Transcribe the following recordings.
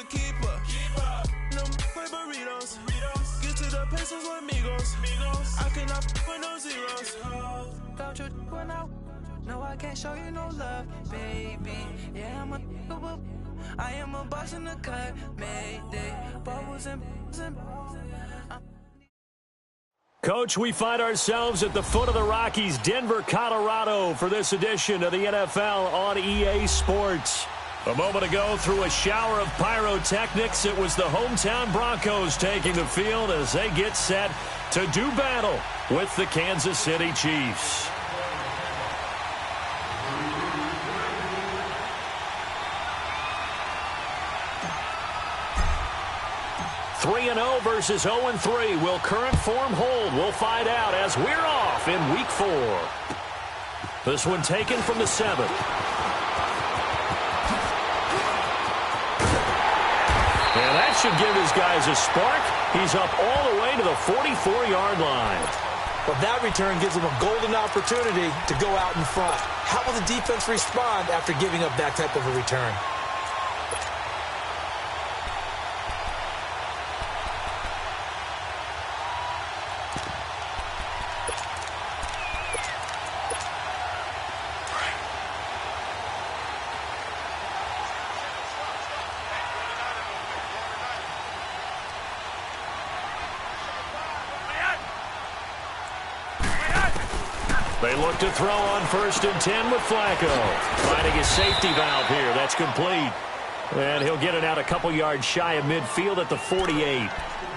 a keeper. No burritos. Get to the pesos with amigos. I cannot with no zeros. Don't you run out? No, I can't show you no love, baby. Yeah, I am a boss in the cut, Mayday. Bubbles and Coach, we find ourselves at the foot of the Rockies, Denver, Colorado, for this edition of the NFL on EA Sports. A moment ago, through a shower of pyrotechnics, it was the hometown Broncos taking the field as they get set to do battle with the Kansas City Chiefs. 3-0 versus 0-3. Will current form hold? We'll find out as we're off in Week 4. This one taken from the 7th. And that should give his guys a spark. He's up all the way to the 44-yard line. Well, that return gives him a golden opportunity to go out in front. How will the defense respond after giving up that type of a return? They look to throw on 1st and 10 with Flacco. Finding his safety valve here. That's complete. And he'll get it out a couple yards shy of midfield at the 48.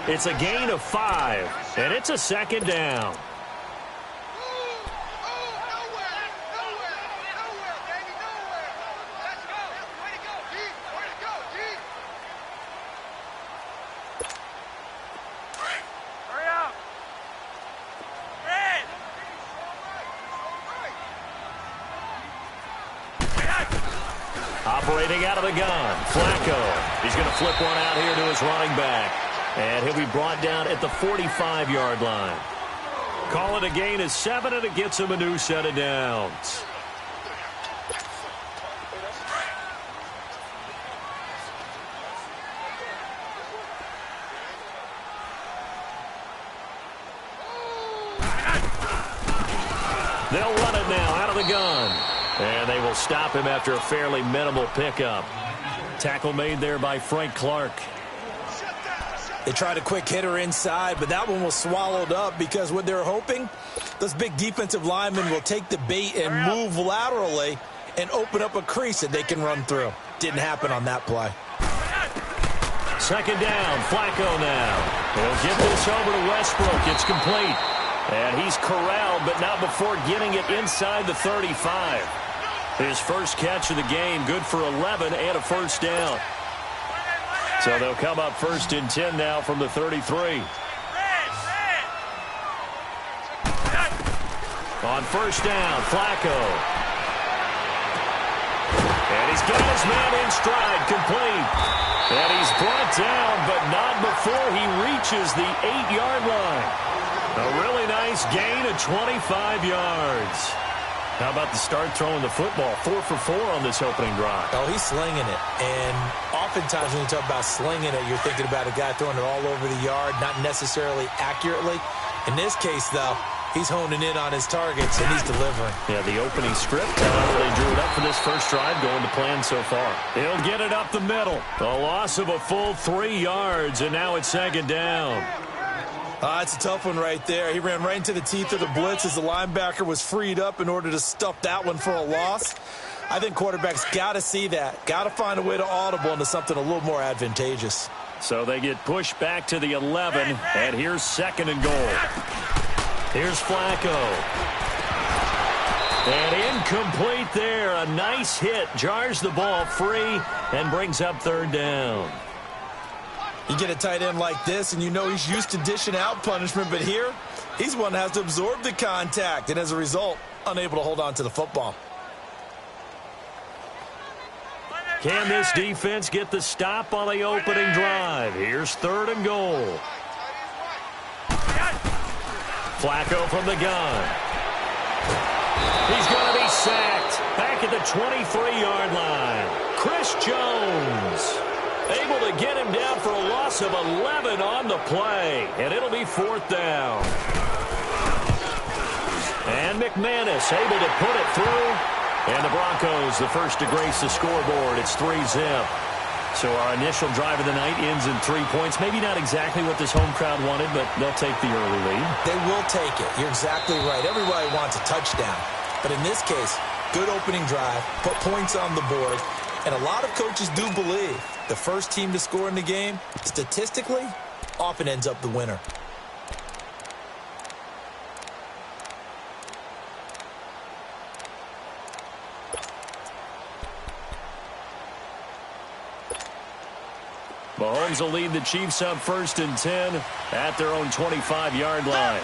It's a gain of 5, and it's a 2nd down. Operating out of the gun, Flacco. He's going to flip one out here to his running back. And he'll be brought down at the 45-yard line. Call it a gain of 7, and it gets him a new set of downs. They'll run it now out of the gun. And they will stop him after a fairly minimal pickup. Tackle made there by Frank Clark. They tried a quick hitter inside, but that one was swallowed up because what they're hoping, those big defensive linemen will take the bait and move laterally and open up a crease that they can run through. Didn't happen on that play. 2nd down, Flacco now. He'll get this over to Westbrook. It's complete. And he's corralled, but not before getting it inside the 35. His first catch of the game, good for 11 and a 1st down. So they'll come up 1st and 10 now from the 33. On 1st down, Flacco. And he's got his man in stride, complete. And he's brought down, but not before he reaches the 8-yard line. A really nice gain of 25 yards. How about the start throwing the football? 4 for 4 on this opening drive. Oh, he's slinging it. And oftentimes when you talk about slinging it, you're thinking about a guy throwing it all over the yard, not necessarily accurately. In this case, though, he's honing in on his targets, and he's delivering. Yeah, the opening script, they drew it up for this first drive, going to plan so far. He'll get it up the middle. A loss of a full 3 yards, and now it's 2nd down. It's a tough one right there. He ran right into the teeth of the blitz as the linebacker was freed up in order to stuff that one for a loss. I think quarterbacks got to see that. Got to find a way to audible into something a little more advantageous. So they get pushed back to the 11, and here's 2nd and goal. Here's Flacco. And incomplete there. A nice hit. Jars the ball free and brings up 3rd down. You get a tight end like this, and you know he's used to dishing out punishment, but here, he's one that has to absorb the contact, and as a result, unable to hold on to the football. Can this defense get the stop on the opening drive? Here's 3rd and goal. Flacco from the gun. He's going to be sacked back at the 23-yard line. Chris Jones. A able to get him down for a loss of 11 on the play. And it'll be 4th down. And McManus able to put it through. And the Broncos, the first to grace the scoreboard. It's 3-zip. So our initial drive of the night ends in 3 points. Maybe not exactly what this home crowd wanted, but they'll take the early lead. They will take it. You're exactly right. Everybody wants a touchdown. But in this case, good opening drive, put points on the board. And a lot of coaches do believe the first team to score in the game, statistically, often ends up the winner. Mahomes will lead the Chiefs up 1st and 10 at their own 25-yard line.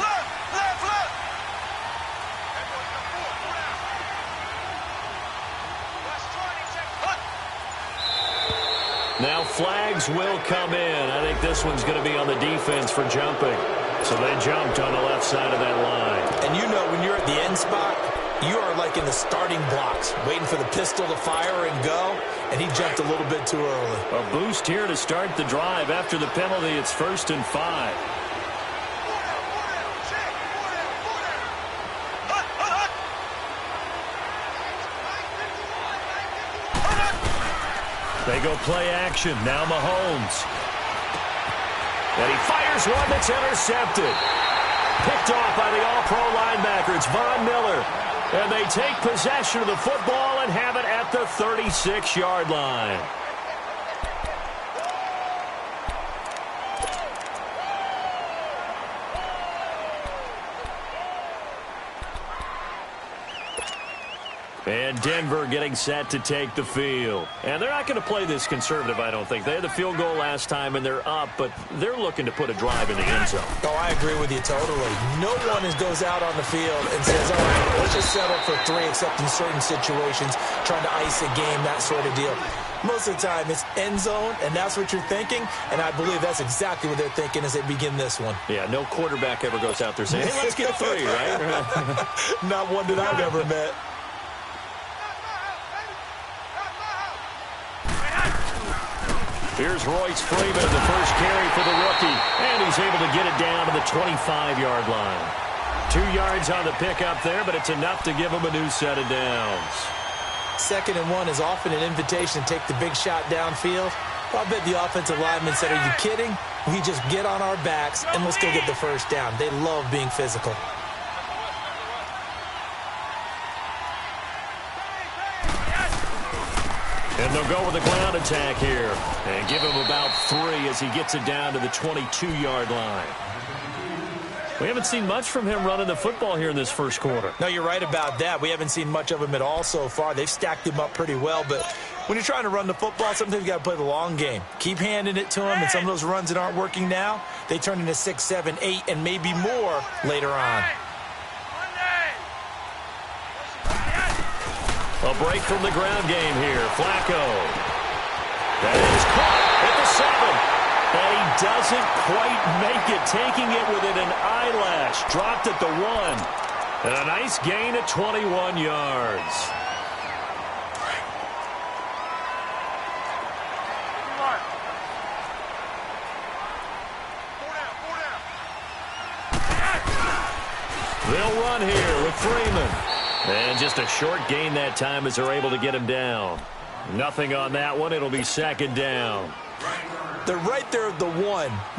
Now flags will come in. I think this one's going to be on the defense for jumping. So they jumped on the left side of that line. And you know when you're at the end spot, you are like in the starting blocks, waiting for the pistol to fire and go, and he jumped a little bit too early. A boost here to start the drive. After the penalty, it's 1st and 5. They go play action. Now Mahomes. And he fires one that's intercepted. Picked off by the all-pro linebacker. It's Von Miller. And they take possession of the football and have it at the 36-yard line. And Denver getting set to take the field. And they're not going to play this conservative, I don't think. They had the field goal last time, and they're up, but they're looking to put a drive in the end zone. Oh, I agree with you totally. No one goes out on the field and says, all right, let's just settle for 3, except in certain situations, trying to ice a game, that sort of deal. Most of the time, it's end zone, and that's what you're thinking, and I believe that's exactly what they're thinking as they begin this one. Yeah, no quarterback ever goes out there saying, hey, let's get 3, right? Not one that I've ever met. Here's Royce Freeman, the first carry for the rookie, and he's able to get it down to the 25-yard line. 2 yards on the pickup there, but it's enough to give him a new set of downs. 2nd and 1 is often an invitation to take the big shot downfield. I'll bet the offensive lineman said, are you kidding? We just get on our backs and let's go get the first down. They love being physical. And they'll go with a ground attack here and give him about 3 as he gets it down to the 22-yard line. We haven't seen much from him running the football here in this first quarter. No, you're right about that. We haven't seen much of him at all so far. They've stacked him up pretty well, but when you're trying to run the football, sometimes you got to play the long game. Keep handing it to him, and some of those runs that aren't working now, they turn into 6, 7, 8, and maybe more later on. A break from the ground game here. Flacco. That is caught at the 7. And he doesn't quite make it, taking it within an eyelash. Dropped at the 1. And a nice gain at 21 yards. They'll run here with Freeman. And just a short gain that time as they're able to get him down. Nothing on that one. It'll be 2nd down. They're right there at the 1.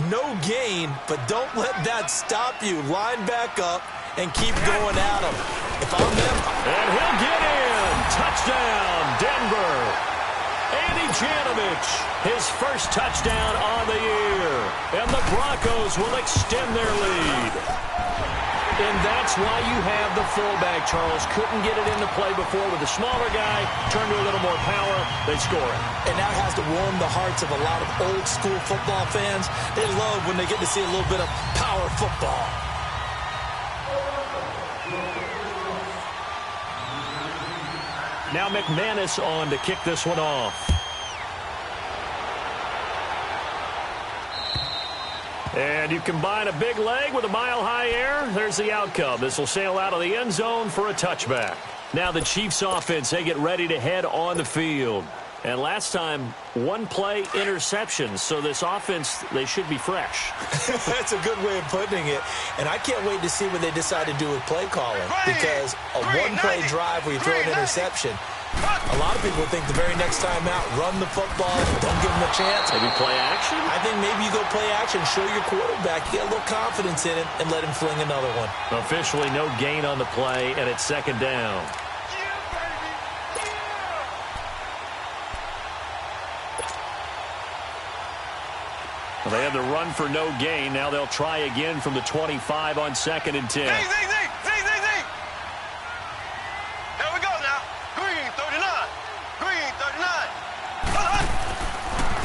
No gain, but don't let that stop you. Line back up and keep going at him. If I'm them. And he'll get in. Touchdown, Denver. Andy Janovich, his first touchdown on the year. And the Broncos will extend their lead. And that's why you have the fullback, Charles. Couldn't get it into play before with a smaller guy. Turned to a little more power. They score it. And that has to warm the hearts of a lot of old-school football fans. They love when they get to see a little bit of power football. Now McManus on to kick this one off. And you combine a big leg with a mile-high air, there's the outcome. This will sail out of the end zone for a touchback. Now the Chiefs offense, they get ready to head on the field. And last time, one play interception. So this offense, they should be fresh. That's a good way of putting it. And I can't wait to see what they decide to do with play calling. Because a one-play drive where you throw an interception, a lot of people think the very next time out, run the football, don't give them a chance. Maybe play action? I think maybe you go play action, show your quarterback, get a little confidence in him, and let him fling another one. Officially no gain on the play, and it's second down. Well, they had the run for no gain. Now they'll try again from the 25 on 2nd and 10. Here we go now. Green 39. Green 39.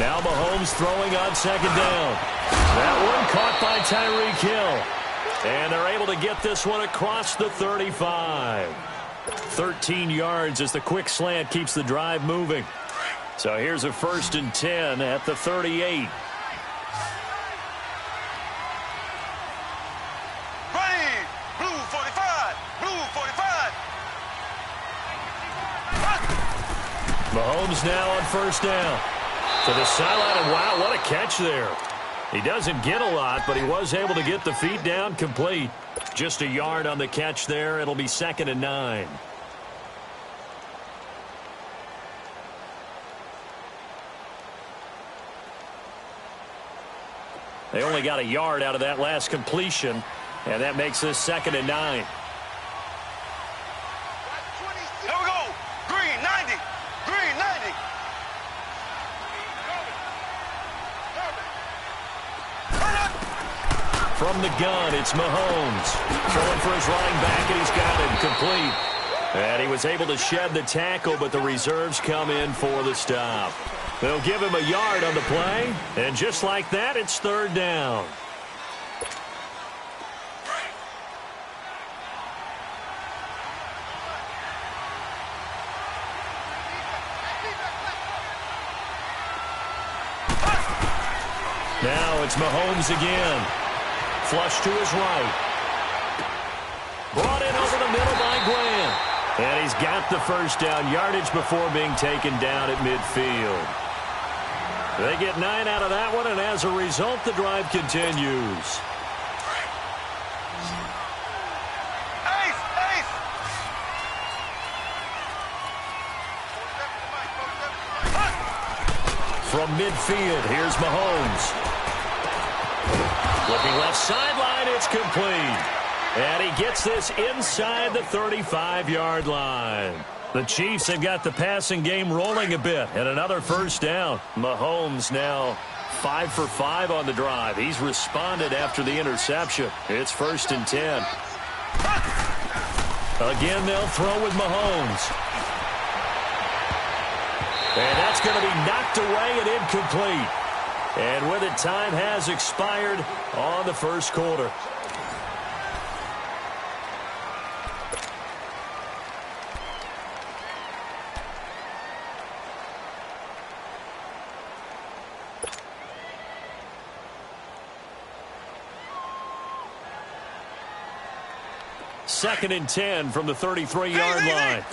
Now Mahomes throwing on 2nd down. That one caught by Tyreek Hill. And they're able to get this one across the 35. 13 yards as the quick slant keeps the drive moving. So here's a 1st and 10 at the 38. Mahomes now on 1st down. To the sideline, and wow, what a catch there. He doesn't get a lot, but he was able to get the feet down complete. Just a yard on the catch there. It'll be 2nd and 9. They only got a yard out of that last completion, and that makes this 2nd and 9. Here we go. Green 90. Green 90. From the gun, it's Mahomes. Throwing for his running back, and he's got it complete. And he was able to shed the tackle, but the reserves come in for the stop. They'll give him a yard on the play, and just like that, it's 3rd down. Now it's Mahomes again. Flush to his right. Brought in over the middle by Graham. And he's got the 1st down yardage before being taken down at midfield. They get 9 out of that one, and as a result, the drive continues. From midfield, here's Mahomes. Looking left sideline, it's complete. And he gets this inside the 35-yard line. The Chiefs have got the passing game rolling a bit, and another 1st down. Mahomes now 5 for 5 on the drive. He's responded after the interception. It's 1st and 10. Again, they'll throw with Mahomes. And that's going to be knocked away and incomplete. And with it, time has expired on the 1st quarter. Second and 10 from the 33-yard line.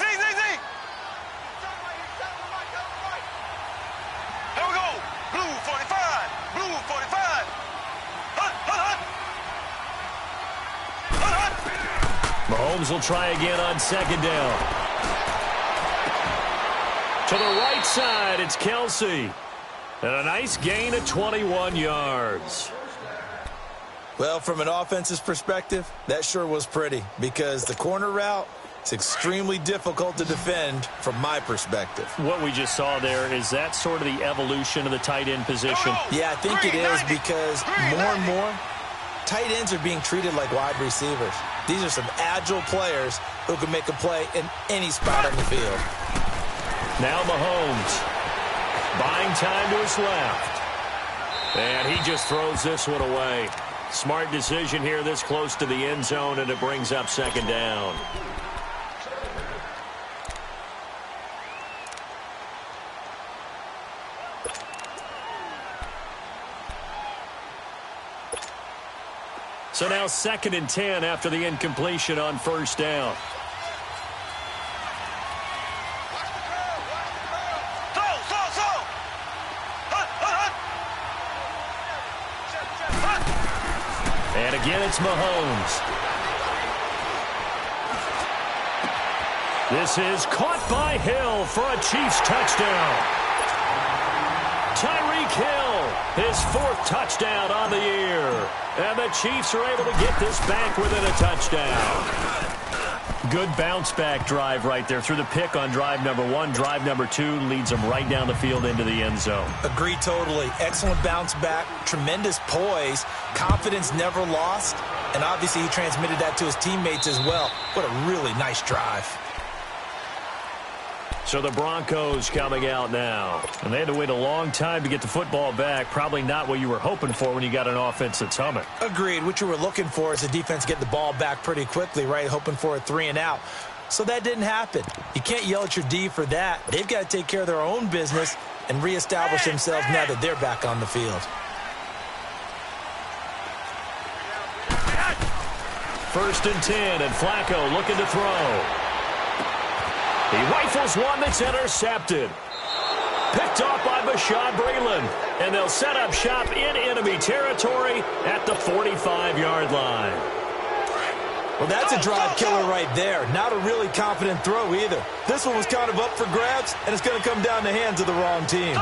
Mahomes will try again on 2nd down. To the right side, it's Kelsey. And a nice gain of 21 yards. Well, from an offense's perspective, that sure was pretty because the corner route is extremely difficult to defend from my perspective. What we just saw there, is that sort of the evolution of the tight end position? Yeah, I think it is because more and more, tight ends are being treated like wide receivers. These are some agile players who can make a play in any spot on the field. Now Mahomes buying time to his left. And he just throws this one away. Smart decision here this close to the end zone, and it brings up 2nd down. So now 2nd and 10 after the incompletion on 1st down. Throw. Again, it's Mahomes. This is caught by Hill for a Chiefs touchdown. Tyreek Hill, his 4th touchdown on the year. And the Chiefs are able to get this back within a touchdown. Good bounce-back drive right there through the pick on drive number 1. Drive number 2 leads them right down the field into the end zone. Agree totally. Excellent bounce-back, tremendous poise, confidence never lost, and obviously he transmitted that to his teammates as well. What a really nice drive. So the Broncos coming out now. And they had to wait a long time to get the football back. Probably not what you were hoping for when you got an offense that's humming. Agreed. What you were looking for is the defense get the ball back pretty quickly, right? Hoping for a 3-and-out. So that didn't happen. You can't yell at your D for that. They've got to take care of their own business and reestablish themselves now that they're back on the field. First and 10, and Flacco looking to throw. He rifles one that's intercepted. Picked off by Bashaud Breeland. And they'll set up shop in enemy territory at the 45-yard line. Well, that's a drive killer right there. Not a really confident throw either. This one was kind of up for grabs, and it's going to come down the hands of the wrong team.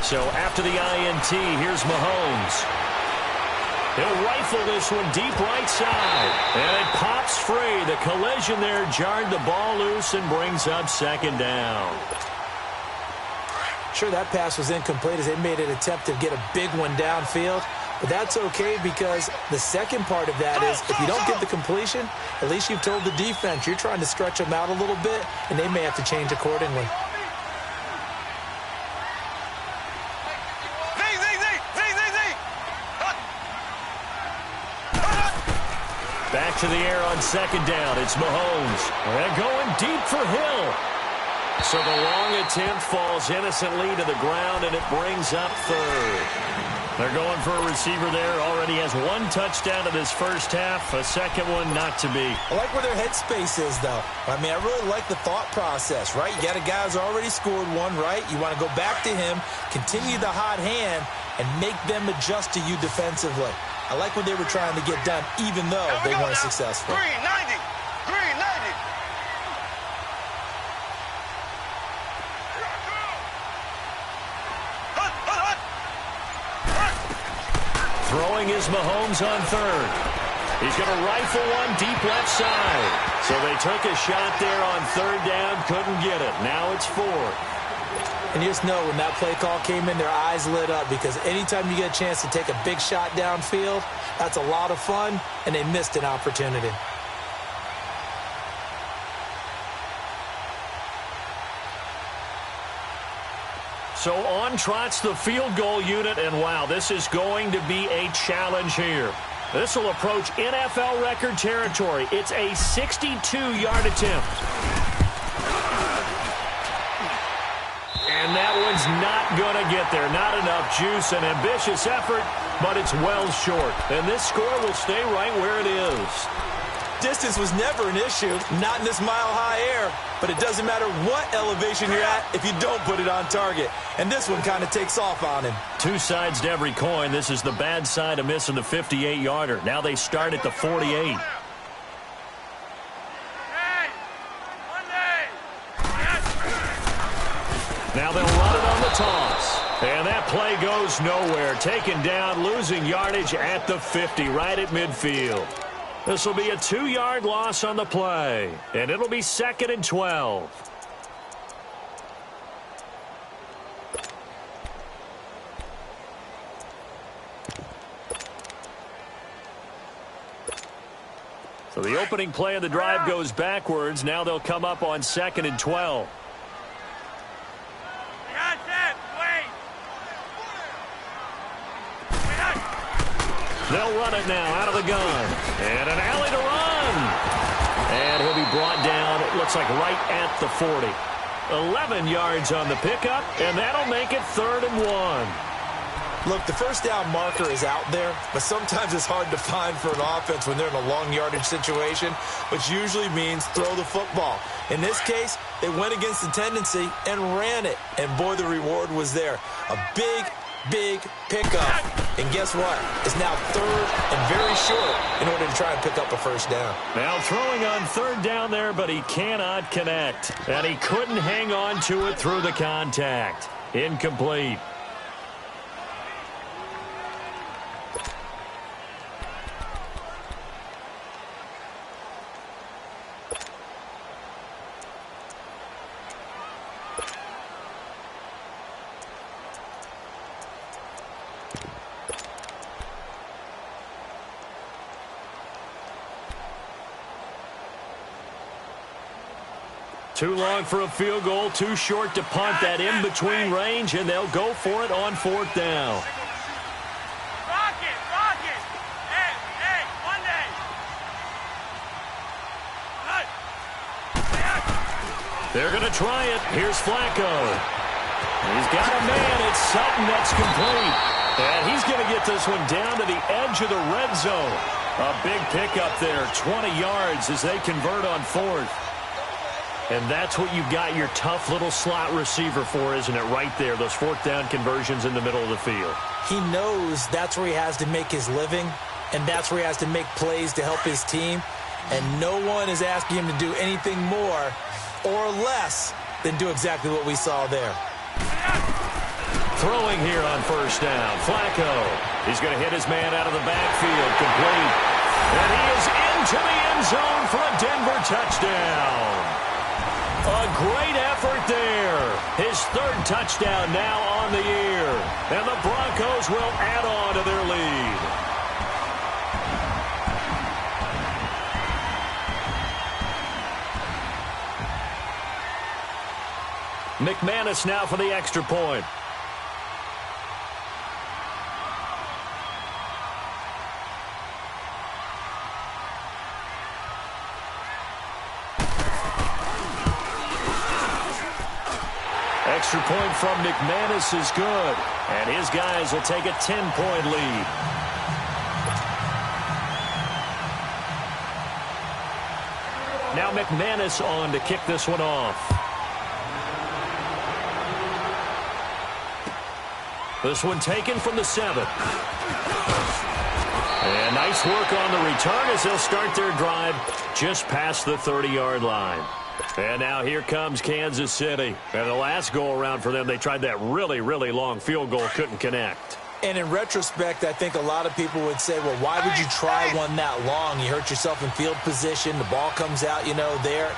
So after the INT, here's Mahomes. He'll rifle this one deep right side. And it pops free. The collision there jarred the ball loose and brings up 2nd down. Sure, that pass was incomplete as they made an attempt to get a big one downfield. But that's okay because the second part of that is if you don't get the completion, at least you've told the defense you're trying to stretch them out a little bit, and they may have to change accordingly. Back to the air on 2nd down. It's Mahomes. And going deep for Hill. So the long attempt falls innocently to the ground, and it brings up 3rd. They're going for a receiver there. Already has 1 touchdown in this first half. A second one not to be. I like where their headspace is, though. I mean, I really like the thought process, right? You got a guy who's already scored 1, right? You want to go back to him, continue the hot hand, and make them adjust to you defensively. I like what they were trying to get done, even though they weren't successful. 390. 390. Throwing is Mahomes on 3rd. He's going to rifle one deep left side. So they took a shot there on 3rd down, couldn't get it. Now it's 4th. And you just know when that play call came in, their eyes lit up because anytime you get a chance to take a big shot downfield, that's a lot of fun, and they missed an opportunity. So on trots the field goal unit, and wow, this is going to be a challenge here. This will approach NFL record territory. It's a 62-yard attempt. And that one's not going to get there. Not enough juice. An ambitious effort, but it's well short. And this score will stay right where it is. Distance was never an issue, not in this mile-high air. But it doesn't matter what elevation you're at if you don't put it on target. And this one kind of takes off on him. 2 sides to every coin. This is the bad side of missing the 58-yarder. Now they start at the 48. Now they'll run it on the toss. And that play goes nowhere. Taken down, losing yardage at the 50, right at midfield. This will be a 2-yard loss on the play. And it'll be 2nd and 12. So the opening play of the drive goes backwards. Now they'll come up on 2nd and 12. They'll run it now out of the gun. And an alley to run. And he'll be brought down, it looks like right at the 40. 11 yards on the pickup, and that'll make it 3rd and 1. Look, the first down marker is out there, but sometimes it's hard to find for an offense when they're in a long yardage situation, which usually means throw the football. In this case, they went against the tendency and ran it, and boy, the reward was there. A big pickup, and guess what? It's now third and very short in order to try and pick up a first down. Now throwing on third down there, but he cannot connect, and he couldn't hang on to it through the contact. Incomplete. Too long for a field goal, too short to punt that in-between range, and they'll go for it on fourth down. Rock it! Hey, one day! They're going to try it. Here's Flacco. He's got a man. It's Sutton that's complete. And he's going to get this one down to the edge of the red zone. A big pickup there, 20 yards as they convert on fourth. And that's what you've got your tough little slot receiver for, isn't it? Right there, those fourth down conversions in the middle of the field. He knows that's where he has to make his living, and that's where he has to make plays to help his team. And no one is asking him to do anything more or less than do exactly what we saw there. Throwing here on first down, Flacco. He's going to hit his man out of the backfield, complete. And he is into the end zone for a Denver touchdown. A great effort there. His third touchdown now on the year. And the Broncos will add on to their lead. McManus now for the extra point. Extra point from McManus is good. And his guys will take a 10-point lead. Now McManus on to kick this one off. This one taken from the 7. And nice work on the return as they'll start their drive just past the 30-yard line. And now here comes Kansas City. And the last go-around for them, they tried that really long field goal, couldn't connect. And in retrospect, I think a lot of people would say, well, why would you try one that long? You hurt yourself in field position. The ball comes out, there.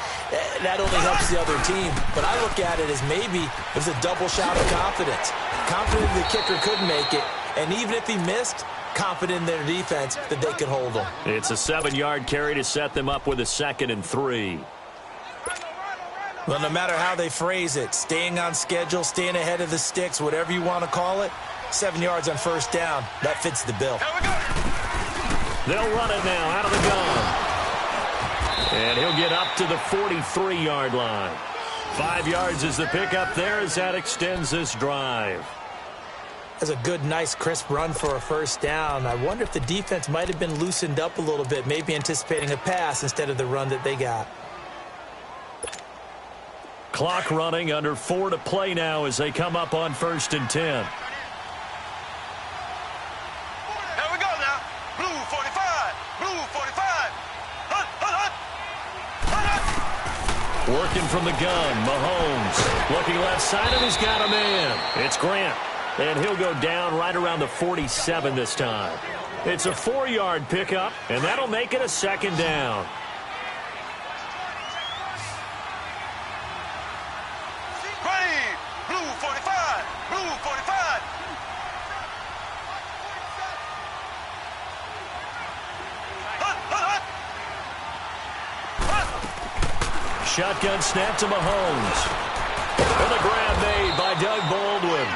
That only helps the other team. But I look at it as maybe it was a double shot of confidence. Confident the kicker could make it. And even if he missed, confident in their defense that they could hold him. It's a 7-yard carry to set them up with a 2nd and 3. Well, no matter how they phrase it, staying on schedule, staying ahead of the sticks, whatever you want to call it, 7 yards on first down, that fits the bill. They'll run it now out of the gun. And he'll get up to the 43-yard line. 5 yards is the pickup there as that extends this drive. That's a good, nice, crisp run for a first down. I wonder if the defense might have been loosened up a little bit, maybe anticipating a pass instead of the run that they got. Clock running, under 4 to play now as they come up on 1st and 10. Here we go now. Blue 45. Blue 45. Hunt, hunt, hunt. Hunt, hunt. Working from the gun, Mahomes. Looking left side of, he's got a man. It's Grant. And he'll go down right around the 47 this time. It's a 4-yard pickup, and that'll make it a 2nd down. Blue 45. Blue 45. Hunt, hunt, hunt. Shotgun snap to Mahomes. And the grab made by Doug Baldwin.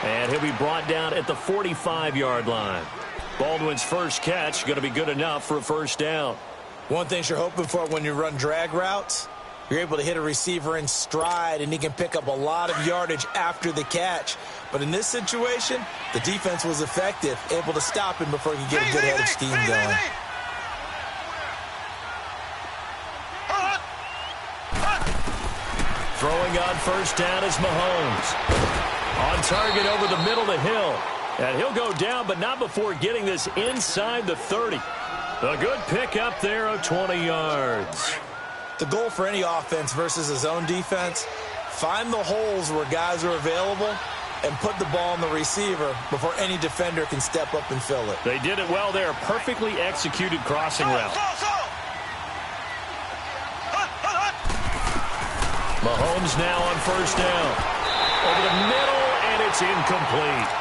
And he'll be brought down at the 45-yard line. Baldwin's first catch going to be good enough for a first down. One thing you're hoping for when you run drag routes, You're able to hit a receiver in stride, and he can pick up a lot of yardage after the catch. But in this situation, the defense was effective, able to stop him before he could get a good head of steam going. Throwing on first down is Mahomes. On target over the middle to Hill. And he'll go down, but not before getting this inside the 30. A good pickup there of 20 yards. The goal for any offense versus a zone defense, find the holes where guys are available and put the ball on the receiver before any defender can step up and fill it. They did it well there. Perfectly executed crossing route. Mahomes now on first down. Over the middle, and it's incomplete.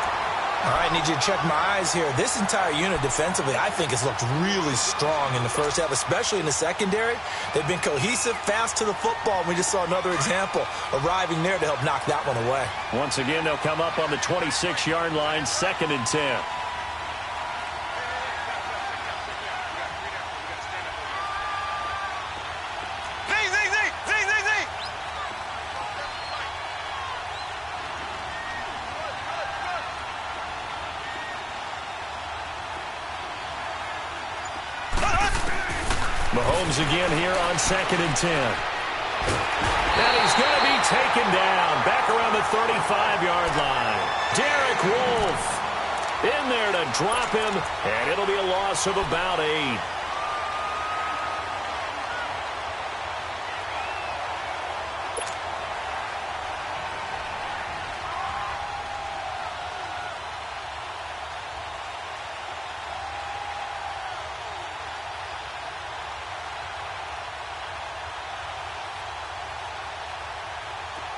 All right, I need you to check my eyes here. This entire unit defensively, I think, has looked really strong in the first half, especially in the secondary. They've been cohesive, fast to the football. We just saw another example arriving there to help knock that one away. Once again, they'll come up on the 26-yard line, 2nd and 10. Mahomes again here on 2nd and 10. And he's going to be taken down back around the 35-yard line. Derek Wolfe in there to drop him, and it'll be a loss of about 8.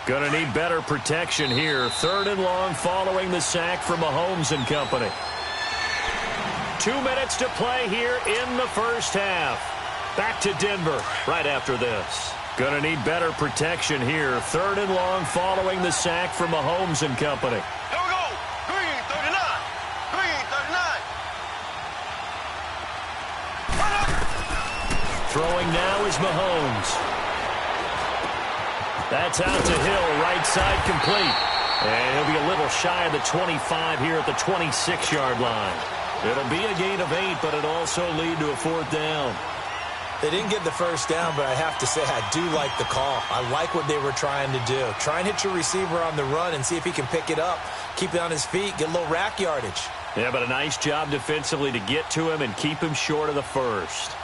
Going to need better protection here. 3rd and long following the sack from Mahomes and company. 2 minutes to play here in the first half. Back to Denver right after this. Going to need better protection here. 3rd and long following the sack from Mahomes and company. Here we go. Green 39. Green 39. Throwing now is Mahomes. That's out to Hill, right side complete. And he'll be a little shy of the 25 here at the 26-yard line. It'll be a gain of 8, but it'll also lead to a 4th down. They didn't get the first down, but I have to say I do like the call. I like what they were trying to do. Try and hit your receiver on the run and see if he can pick it up, keep it on his feet, get a little rack yardage. Yeah, but a nice job defensively to get to him and keep him short of the first.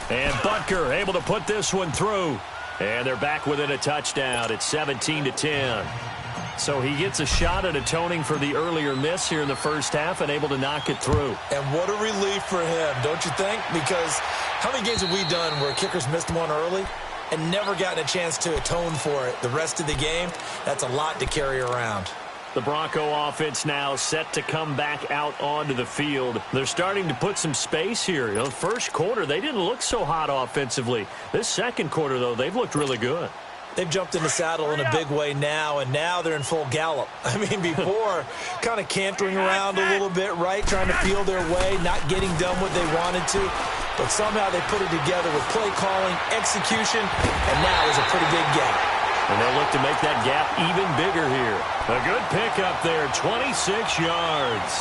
And Butker able to put this one through. And they're back within a touchdown. It's 17-10. So he gets a shot at atoning for the earlier miss here in the first half and able to knock it through. And what a relief for him, don't you think? Because how many games have we done where kickers missed one early and never gotten a chance to atone for it the rest of the game? That's a lot to carry around. The Bronco offense now set to come back out onto the field. They're starting to put some space here. You know, first quarter, they didn't look so hot offensively. This second quarter, though, they've looked really good. They've jumped in the saddle in a big way now, and now they're in full gallop. I mean, before, kind of cantering around a little bit, right, trying to feel their way, not getting done what they wanted to. But somehow they put it together with play calling, execution, and now is a pretty big gap. And they'll look to make that gap even bigger here. A good pickup there, 26 yards.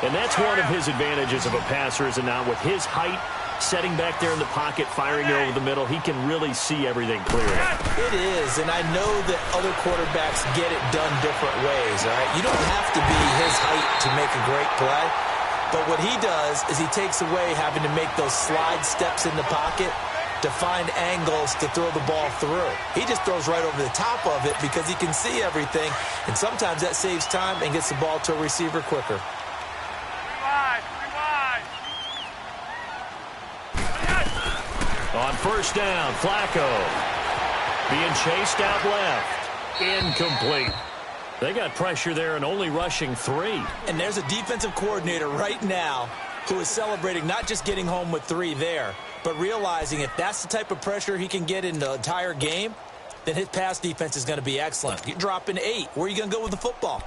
And that's one of his advantages of a passer, is it not? With his height, setting back there in the pocket, firing it over the middle, he can really see everything clearly. It is, and I know that other quarterbacks get it done different ways, all right? You don't have to be his height to make a great play. But what he does is he takes away having to make those slide steps in the pocket to find angles to throw the ball through. He just throws right over the top of it because he can see everything, and sometimes that saves time and gets the ball to a receiver quicker. On first down, Flacco being chased out left. Incomplete. They got pressure there and only rushing 3. And there's a defensive coordinator right now who is celebrating not just getting home with 3 there, but realizing if that's the type of pressure he can get in the entire game, then his pass defense is going to be excellent. You're dropping 8. Where are you going to go with the football?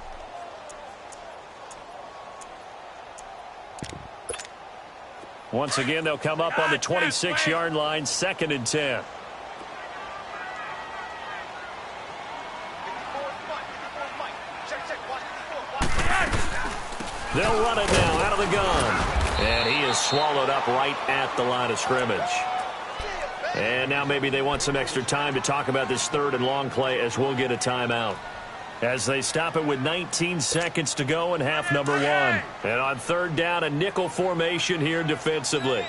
Once again, they'll come up on the 26-yard line, 2nd and 10. They'll run it now out of the gun. And he is swallowed up right at the line of scrimmage. And now maybe they want some extra time to talk about this 3rd and long play as we'll get a timeout. As they stop it with 19 seconds to go in half number 1. And on 3rd down, a nickel formation here defensively.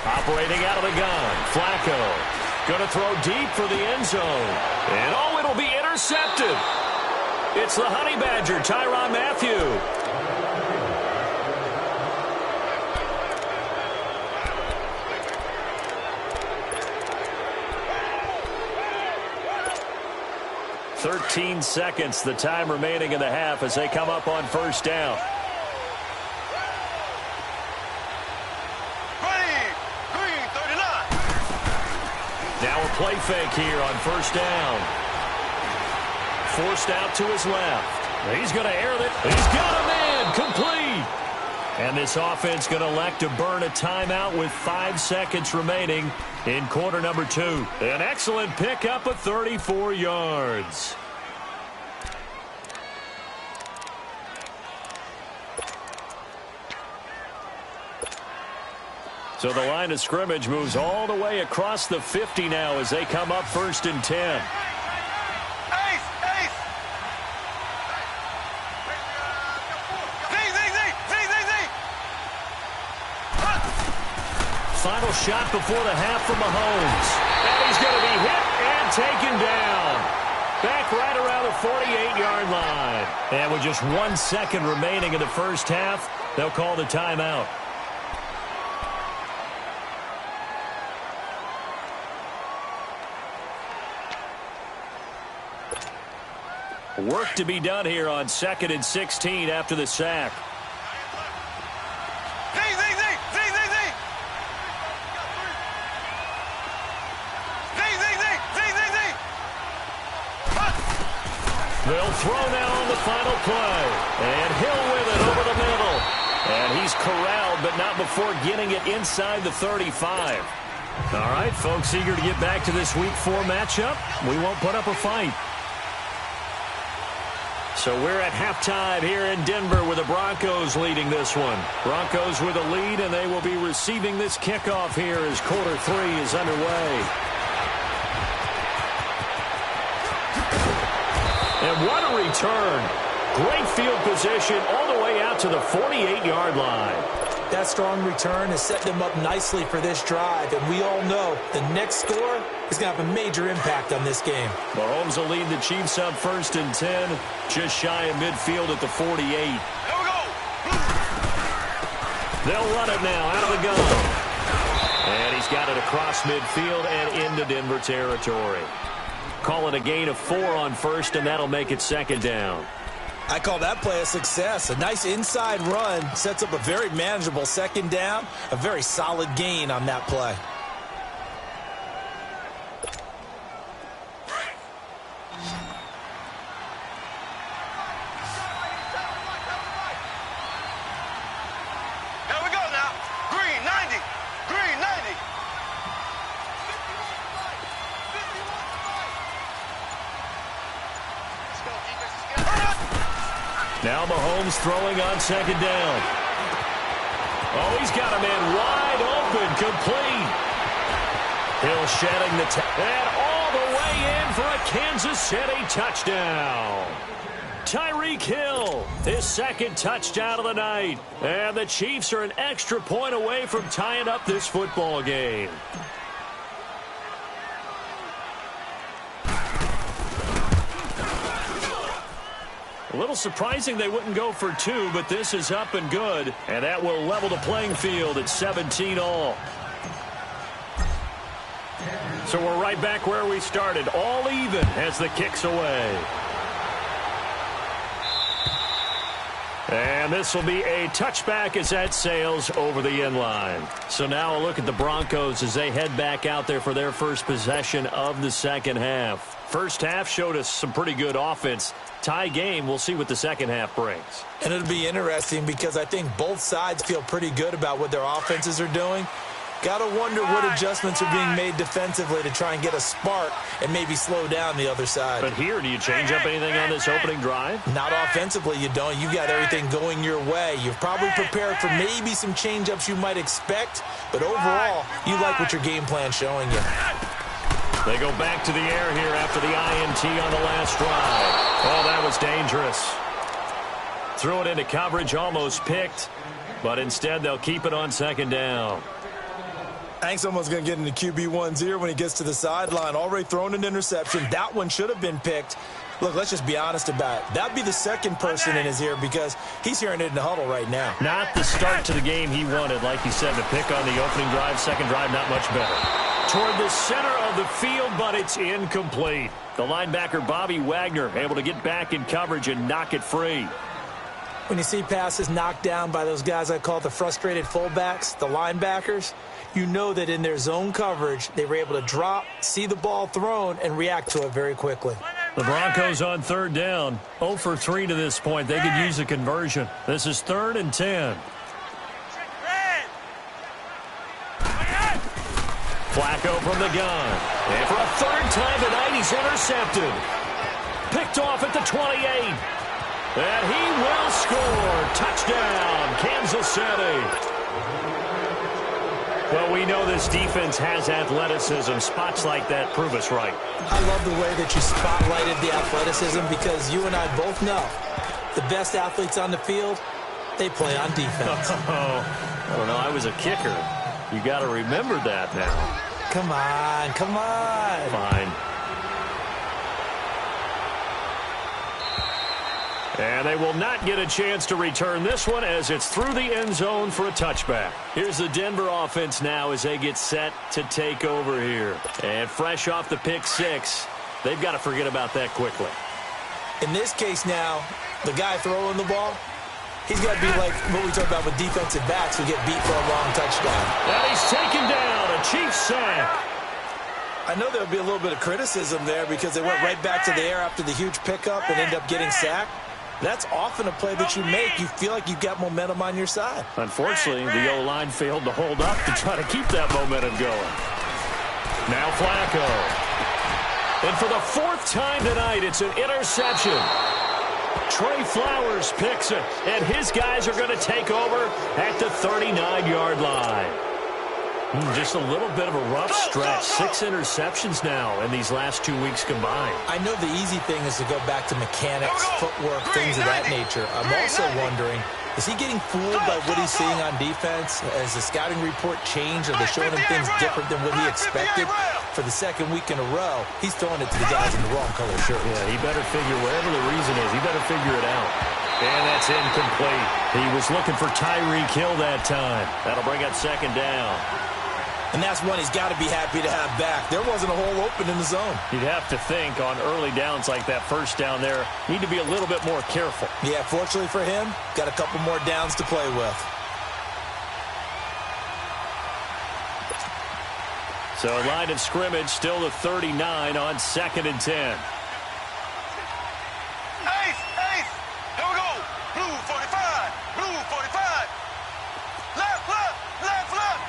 Operating out of the gun, Flacco. Going to throw deep for the end zone. And oh, it'll be intercepted. It's the Honey Badger, Tyrann Mathieu. "13 seconds, the time remaining in the half as they come up on 1st down. Green, 39. Now a play fake here on 1st down. Forced out to his left. He's going to air it. He's got a man complete. And this offense going to elect to burn a timeout with 5 seconds remaining in quarter number 2. An excellent pickup of 34 yards. So the line of scrimmage moves all the way across the 50 now as they come up 1st and 10. Final shot before the half from Mahomes. And he's going to be hit and taken down. Back right around the 48-yard line. And with just 1 second remaining in the 1st half, they'll call the timeout. Work to be done here on 2nd and 16 after the sack. They'll throw now on the final play. And Hill with it over the middle. And he's corralled, but not before getting it inside the 35. All right, folks, eager to get back to this Week 4 matchup. We won't put up a fight. So we're at halftime here in Denver with the Broncos leading this one. Broncos with a lead, and they will be receiving this kickoff here as quarter 3 is underway. And what a return. Great field position all the way out to the 48-yard line. That strong return has set them up nicely for this drive, and we all know the next score is going to have a major impact on this game. Mahomes will lead the Chiefs up 1st and 10, just shy of midfield at the 48. Here we go. They'll run it now out of the gun. And he's got it across midfield and into Denver territory. Call it a gain of 4 on 1st, and that'll make it 2nd down. I call that play a success. A nice inside run sets up a very manageable 2nd down. A very solid gain on that play. Here we go now. Green, 90. Green, 90. Let's go, defense. Now Mahomes throwing on 2nd down. Oh, he's got a man wide open, complete. Hill shedding the and all the way in for a Kansas City touchdown. Tyreek Hill, his 2nd touchdown of the night. And the Chiefs are an extra point away from tying up this football game. A little surprising they wouldn't go for 2, but this is up and good, and that will level the playing field at 17 all. So we're right back where we started, all even as the kick's away. And this will be a touchback as that sails over the end line. So now a look at the Broncos as they head back out there for their first possession of the second half. First half showed us some pretty good offense. Tie game, we'll see what the second half brings. And it'll be interesting because I think both sides feel pretty good about what their offenses are doing. Got to wonder what adjustments are being made defensively to try and get a spark and maybe slow down the other side. But here, do you change up anything on this opening drive? Not offensively, you don't. You've got everything going your way. You've probably prepared for maybe some change-ups you might expect, but overall, you like what your game plan's showing you. They go back to the air here after the INT on the last drive. Oh, that was dangerous. Threw it into coverage, almost picked, but instead they'll keep it on second down. I think someone's going to get into QB1-0 when he gets to the sideline. Already thrown an interception. That one should have been picked. Look, let's just be honest about it. That'd be the second person in his ear because he's hearing it in the huddle right now. Not the start to the game he wanted. Like you said, the pick on the opening drive, second drive, not much better. Toward the center of the field, but it's incomplete. The linebacker, Bobby Wagner, able to get back in coverage and knock it free. When you see passes knocked down by those guys I call the frustrated fullbacks, the linebackers, you know that in their zone coverage, they were able to drop, see the ball thrown, and react to it very quickly. The Broncos on third down. 0 for 3 to this point. They could use a conversion. This is 3rd and 10. Flacco from the gun. And for a third time tonight, he's intercepted. Picked off at the 28. And he will score. Touchdown, Kansas City. Well, we know this defense has athleticism. Spots like that prove us right. I love the way that you spotlighted the athleticism because you and I both know the best athletes on the field, they play on defense. Oh, I don't know. I was a kicker. You got to remember that now. Come on, come on. Fine. And they will not get a chance to return this one as it's through the end zone for a touchback. Here's the Denver offense now as they get set to take over here. And fresh off the pick six, they've got to forget about that quickly. In this case now, the guy throwing the ball, he's got to be like what we talk about with defensive backs who get beat for a long touchdown. And he's taken down, a Chiefs sack. I know there'll be a little bit of criticism there because they went right back to the air after the huge pickup and ended up getting sacked. That's often a play that you make. You feel like you've got momentum on your side. Unfortunately, the O-line failed to hold up to try to keep that momentum going. Now Flacco. And for the 4th time tonight, it's an interception. Trey Flowers picks it, and his guys are going to take over at the 39-yard line. Just a little bit of a rough stretch. 6 interceptions now in these last 2 weeks combined. I know the easy thing is to go back to mechanics, footwork, things of that nature. I'm also wondering, is he getting fooled by what he's seeing on defense? Has the scouting report changed? Are they showing him things different than what he expected? For the second week in a row, he's throwing it to the guys in the wrong color shirt. Yeah, he better figure, wherever the reason is, he better figure it out. And that's incomplete. He was looking for Tyreek Hill that time. That'll bring up second down. And that's one he's got to be happy to have back. There wasn't a hole open in the zone. You'd have to think on early downs like that first down there, need to be a little bit more careful. Yeah, fortunately for him, got a couple more downs to play with. So line of scrimmage still to 39 on 2nd and 10. Ace, ace. Here we go. Blue 45. Blue 45. Left, left, left, left.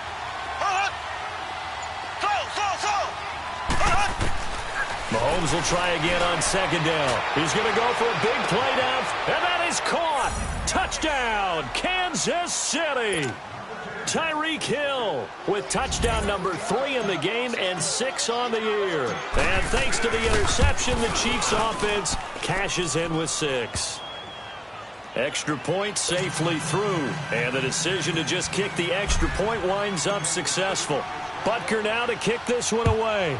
Mahomes will try again on second down. He's going to go for a big play down, and that is caught. Touchdown, Kansas City. Tyreek Hill with touchdown number 3 in the game and 6 on the year. And thanks to the interception, the Chiefs offense cashes in with 6. Extra point safely through, and the decision to just kick the extra point winds up successful. Butker now to kick this one away.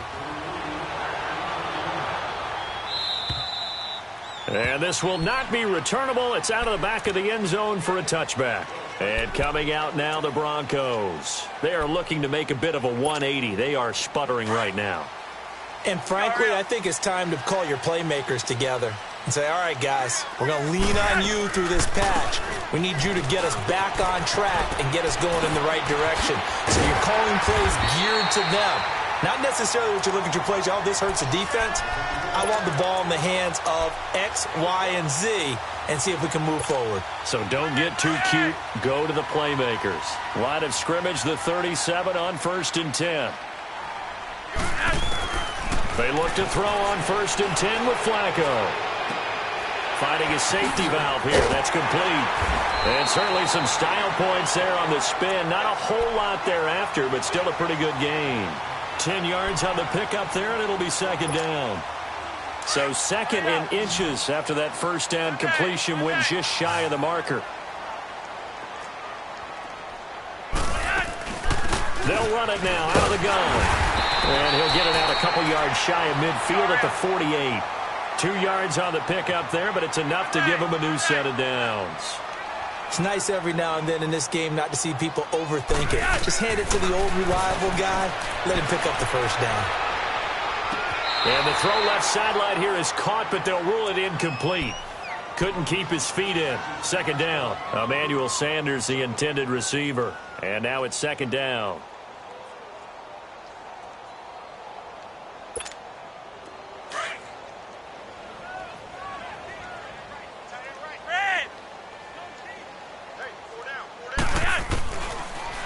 And this will not be returnable. It's out of the back of the end zone for a touchback. And coming out now, the Broncos. They are looking to make a bit of a 180. They are sputtering right now. And frankly, I think it's time to call your playmakers together. and say, all right, guys, we're going to lean on you through this patch. We need you to get us back on track and get us going in the right direction. So you're calling plays geared to them. Not necessarily what you look at your plays, oh, this hurts the defense. I want the ball in the hands of X, Y, and Z and see if we can move forward. So don't get too cute. Go to the playmakers. Line of scrimmage, the 37 on 1st and 10. They look to throw on 1st and 10 with Flacco. Finding a safety valve here. That's complete. And certainly some style points there on the spin. Not a whole lot thereafter, but still a pretty good gain. 10 yards on the pickup there, and it'll be 2nd down. So 2nd in inches after that 1st down completion went just shy of the marker. They'll run it now out of the gun. And he'll get it out a couple yards shy of midfield at the 48. 2 yards on the pickup there, but it's enough to give him a new set of downs. It's nice every now and then in this game not to see people overthink it. Just hand it to the old reliable guy. Let him pick up the 1st down. And the throw left sideline here is caught, but they'll rule it incomplete. Couldn't keep his feet in. 2nd down. Emmanuel Sanders, the intended receiver. And now it's 2nd down.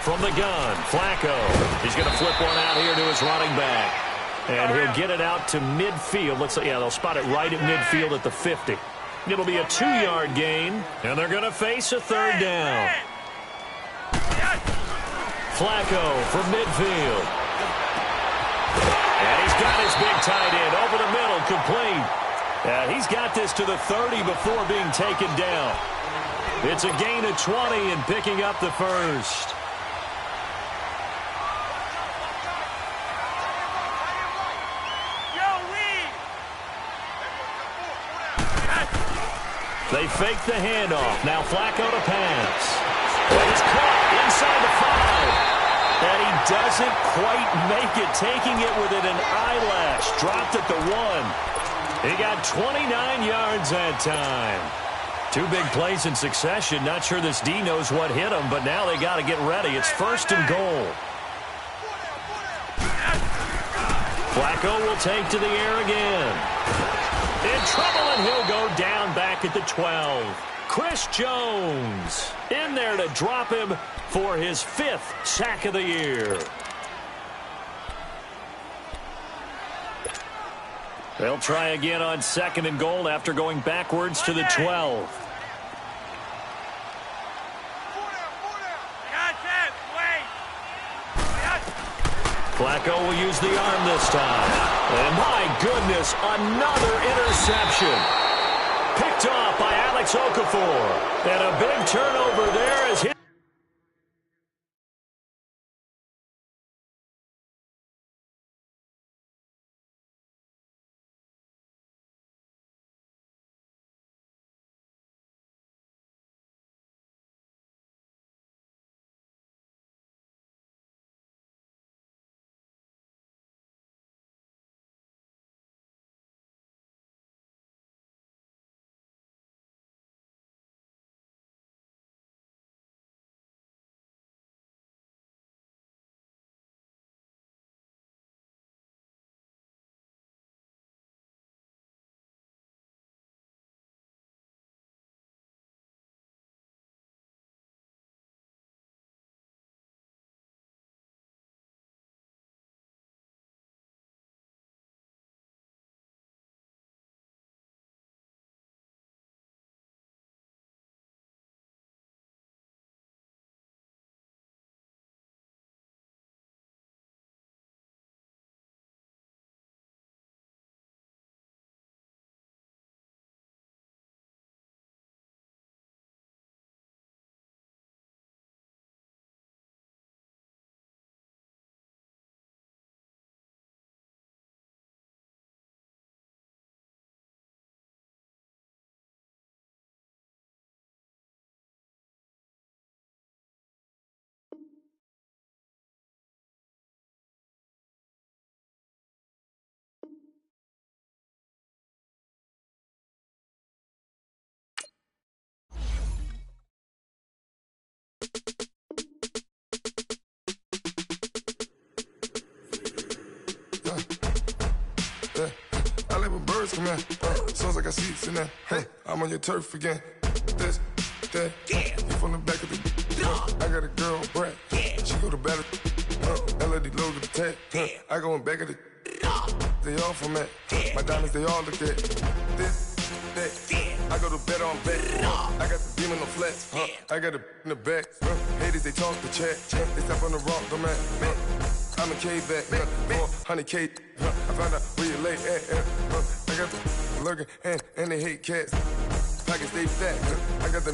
From the gun, Flacco. He's going to flip one out here to his running back. And he'll get it out to midfield. Looks like, yeah, they'll spot it right at midfield at the 50. It'll be a 2-yard gain, and they're going to face a 3rd down. Flacco from midfield. And he's got his big tight end over the middle, complete. And he's got this to the 30 before being taken down. It's a gain of 20 and picking up the 1st. They fake the handoff. Now Flacco to pass. And he's caught inside the 5. And he doesn't quite make it, taking it within an eyelash. Dropped at the 1. He got 29 yards that time. 2 big plays in succession. Not sure this D knows what hit him, but now they got to get ready. It's 1st and goal. Flacco will take to the air again. In trouble, and he'll go down back at the 12. Chris Jones in there to drop him for his 5th sack of the year. They'll try again on 2nd and goal after going backwards to the 12. Flacco will use the arm this time. And my goodness, another interception. Picked off by Alex Okafor. And a big turnover there as his birds come in. Sounds like I see seats in there. Hey, I'm on your turf again. This, that, you from the back of the. I got a girl, Brad. She go to battle. LED logo the tag. I go in back of the. They all from that. My diamonds, they all look at. This, that. I go to bed on bed. I got the beam on the flats. I got it in the back. Haters, they talk the chat. They step on the rock, the man. I'm a K-back. 400K. I found out where you lay at. I got the lurking and they hate cats. Pockets, they fat. I got the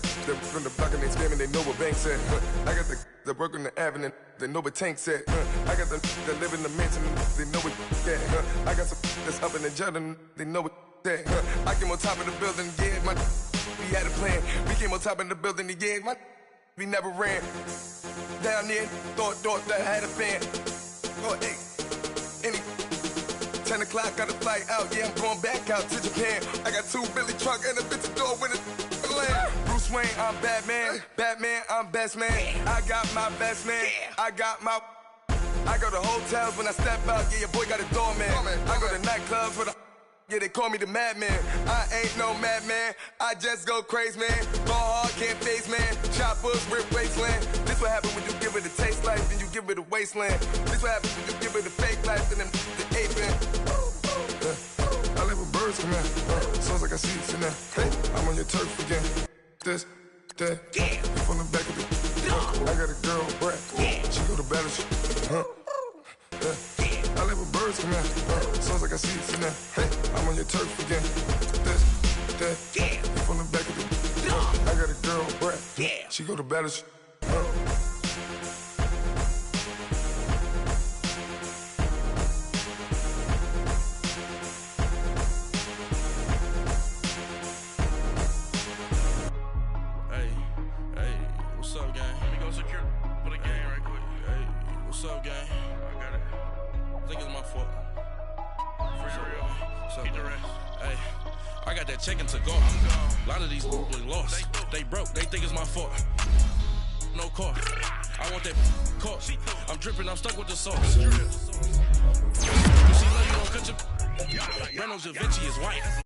from the block and they scamming, they know what banks at. I got the work on the avenue, they know what tanks at. I got the live in the mansion, they know what that. I got some that's up in the jungle, they know what that. I came on top of the building, yeah, we had a plan. We came on top of the building, yeah, we never ran. Down there, thought that had a fan. Oh, hey, 10 o'clock, got a flight out, yeah, I'm going back out to Japan. I got 2 Billy truck and a bitch door with a land. Bruce Wayne, I'm Batman. Batman, I'm best man. I got my best man. I got my. I go to hotels when I step out, yeah, your boy got a doorman. I go to nightclubs with a. Yeah, they call me the madman. I ain't no madman. I just go crazy, man. Go hard, can't face, man. Choppers, rip wasteland. This what happen when you give it a taste life, then you give it a wasteland. This what happens when you give it a fake life, and then the ape man. I live with birds come in. Sounds like I see seats in there. Hey, I'm on your turf again. This, that, you from the back of the. I got a girl, Brad. She go to battle. I live with birds come in. Sounds like I see seats in there. Hey, I'm on your turf again. This, that, you from the back of the. I got a girl, Brad. She go to battle. Checking to go. A lot of these boys lost. They broke. They think it's my fault. No car. I want that car. I'm dripping. I'm stuck with the sauce. You see, love, you don't cut your. Reynolds Da Vinci is white.